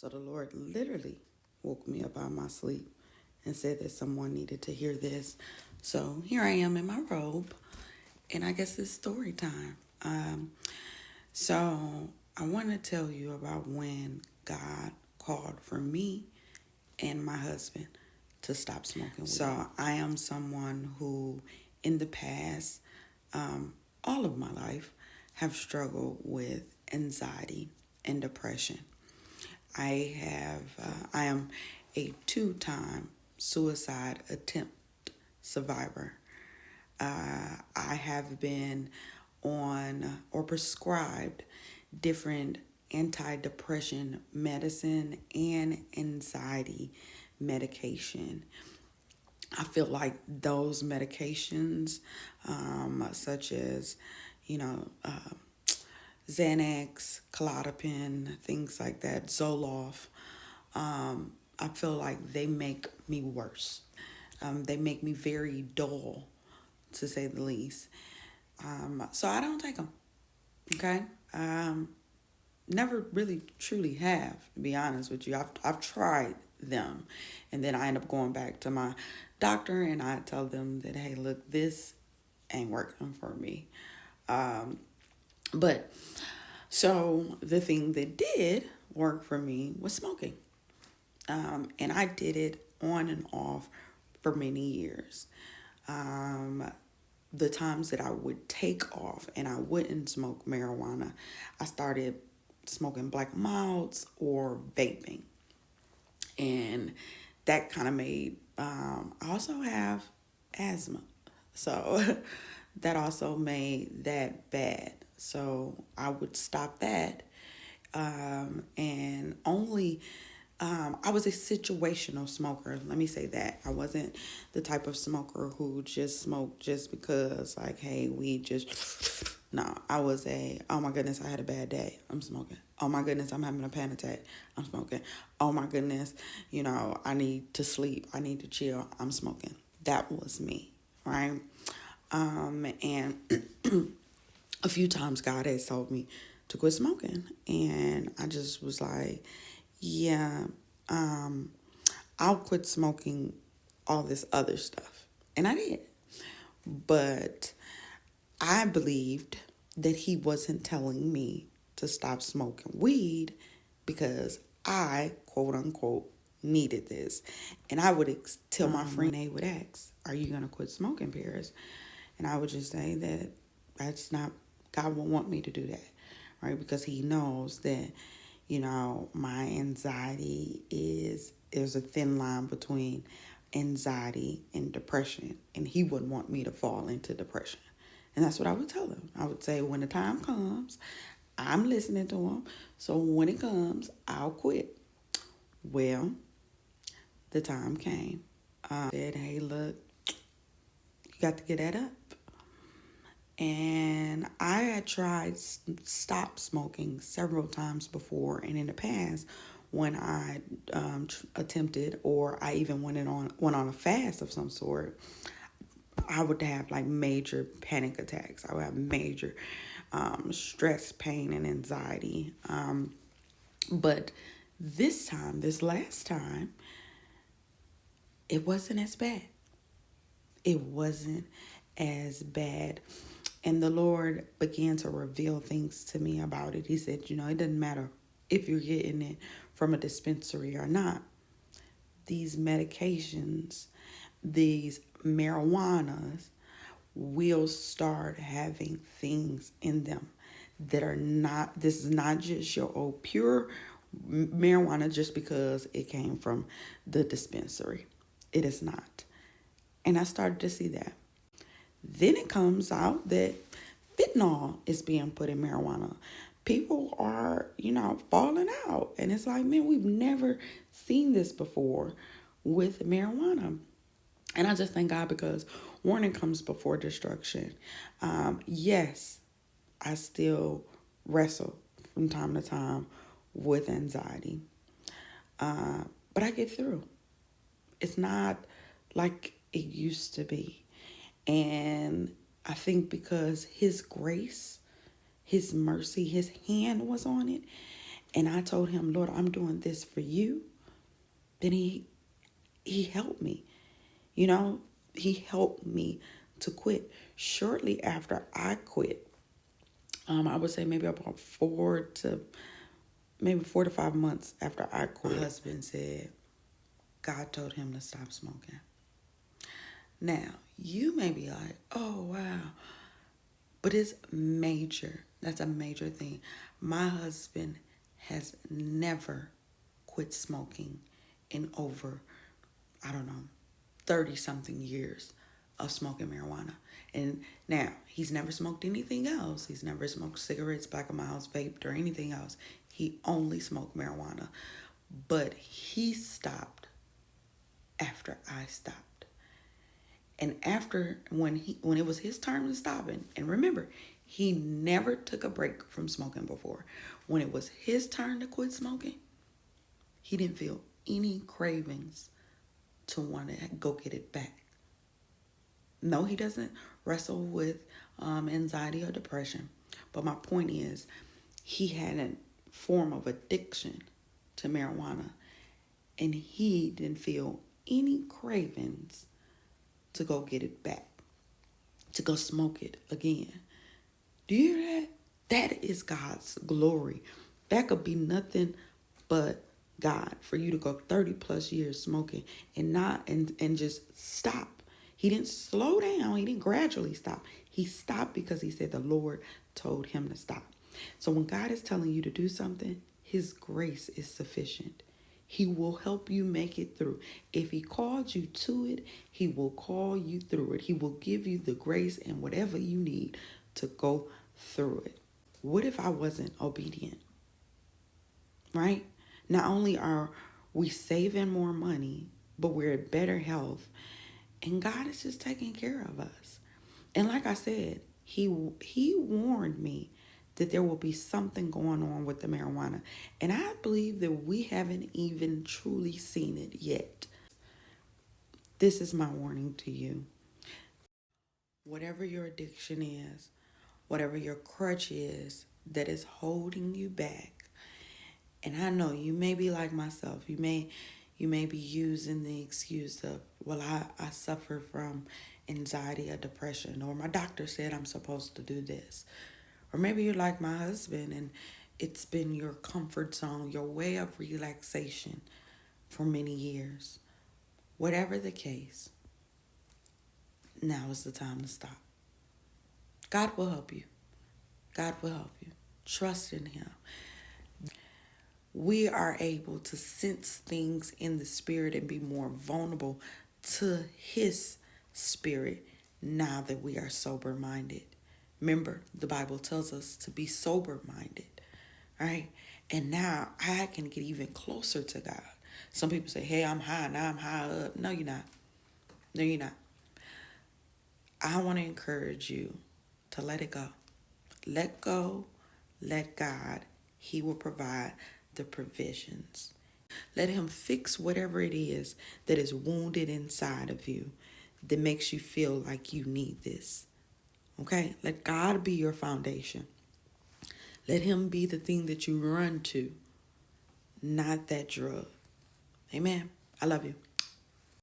So the Lord literally woke me up out of my sleep and said that someone needed to hear this. So here I am in my robe, and I guess it's story time. So I want to tell you about when God called for me and my husband to stop smoking weed. So I am someone who, in the past, all of my life, have struggled with anxiety and depression. I am a two-time suicide attempt survivor. I have been on or prescribed different anti-depression medicine and anxiety medication. I feel like those medications, such as, you know, Xanax, Clozapine, things like that, Zoloft, I feel like they make me worse. They make me very dull, to say the least. So I don't take them. Okay. Never really truly have, to be honest with you. I've tried them, and then I end up going back to my doctor, and I tell them that, hey, look, this ain't working for me. But so the thing that did work for me was smoking. And I did it on and off for many years. The times that I would take off and I wouldn't smoke marijuana, I started smoking black milds or vaping. And that kind of made, I also have asthma. So that also made that bad. So I would stop that. And only I was a situational smoker. Let me say that. I wasn't the type of smoker who just smoked just because, like, hey, we just. No, I was oh my goodness, I had a bad day. I'm smoking. Oh my goodness, I'm having a panic attack. I'm smoking. Oh my goodness, I need to sleep. I need to chill. I'm smoking. That was me, right? And a few times God has told me to quit smoking. And I just was like, yeah, I'll quit smoking all this other stuff. And I did. But I believed that he wasn't telling me to stop smoking weed because I, quote unquote, needed this. And I would tell my friend, they would ask, are you going to quit smoking, Paris? And I would just say that that's not, God won't want me to do that, right? Because he knows that, my anxiety there's a thin line between anxiety and depression. And he wouldn't want me to fall into depression. And that's what I would tell him. I would say, when the time comes, I'm listening to him. So when it comes, I'll quit. Well, the time came. Said, hey, look, you got to get that up. And I had tried stop smoking several times before, and in the past, when I attempted, or I even went on a fast of some sort, I would have like major panic attacks. I would have major stress, pain, and anxiety. But this last time, it wasn't as bad. It wasn't as bad. And the Lord began to reveal things to me about it. He said, it doesn't matter if you're getting it from a dispensary or not. These medications, these marijuanas will start having things in them that are not, this is not just your old pure marijuana just because it came from the dispensary. It is not. And I started to see that. Then it comes out that fentanyl is being put in marijuana. People are, falling out. And it's like, man, we've never seen this before with marijuana. And I just thank God, because warning comes before destruction. Yes, I still wrestle from time to time with anxiety. But I get through. It's not like it used to be. And I think because his grace, his mercy, his hand was on it. and I told him, Lord, I'm doing this for you, then he helped me. You know, he helped me to quit. Shortly after I quit, I would say maybe about 4 to 5 months after I quit, my husband said God told him to stop smoking. Now, you may be like, oh, wow. But it's major. That's a major thing. My husband has never quit smoking in over, I don't know, 30 something years of smoking marijuana. And now, he's never smoked anything else. He's never smoked cigarettes, Black & Milds, vaped, or anything else. He only smoked marijuana. But he stopped after I stopped. And after, when it was his turn to stop, and remember, he never took a break from smoking before. When it was his turn to quit smoking, he didn't feel any cravings to want to go get it back. No, he doesn't wrestle with anxiety or depression. But my point is, he had a form of addiction to marijuana, and he didn't feel any cravings to go get it back, to go smoke it again. Do you hear that? That is God's glory. That could be nothing but God, for you to go 30 plus years smoking and just stop. He didn't slow down. He didn't gradually stop. He stopped because he said the Lord told him to stop. So when God is telling you to do something, his grace is sufficient. He will help you make it through. If he called you to it, he will call you through it. He will give you the grace and whatever you need to go through it. What if I wasn't obedient? Right? Not only are we saving more money, but we're in better health. And God is just taking care of us. And like I said, he warned me that there will be something going on with the marijuana. And I believe that we haven't even truly seen it yet. This is my warning to you. Whatever your addiction is, whatever your crutch is that is holding you back, and I know you may be like myself. You may be using the excuse of, well, I suffer from anxiety or depression, or my doctor said I'm supposed to do this. Or maybe you're like my husband and it's been your comfort zone, your way of relaxation for many years. Whatever the case, now is the time to stop. God will help you. God will help you. Trust in him. We are able to sense things in the spirit and be more vulnerable to his spirit now that we are sober-minded. Remember, the Bible tells us to be sober-minded, right? And now I can get even closer to God. Some people say, hey, I'm high, now I'm high up. No, you're not. No, you're not. I want to encourage you to let it go. Let go, let God. He will provide the provisions. Let him fix whatever it is that is wounded inside of you that makes you feel like you need this. Okay? Let God be your foundation. Let him be the thing that you run to, not that drug. Amen. I love you.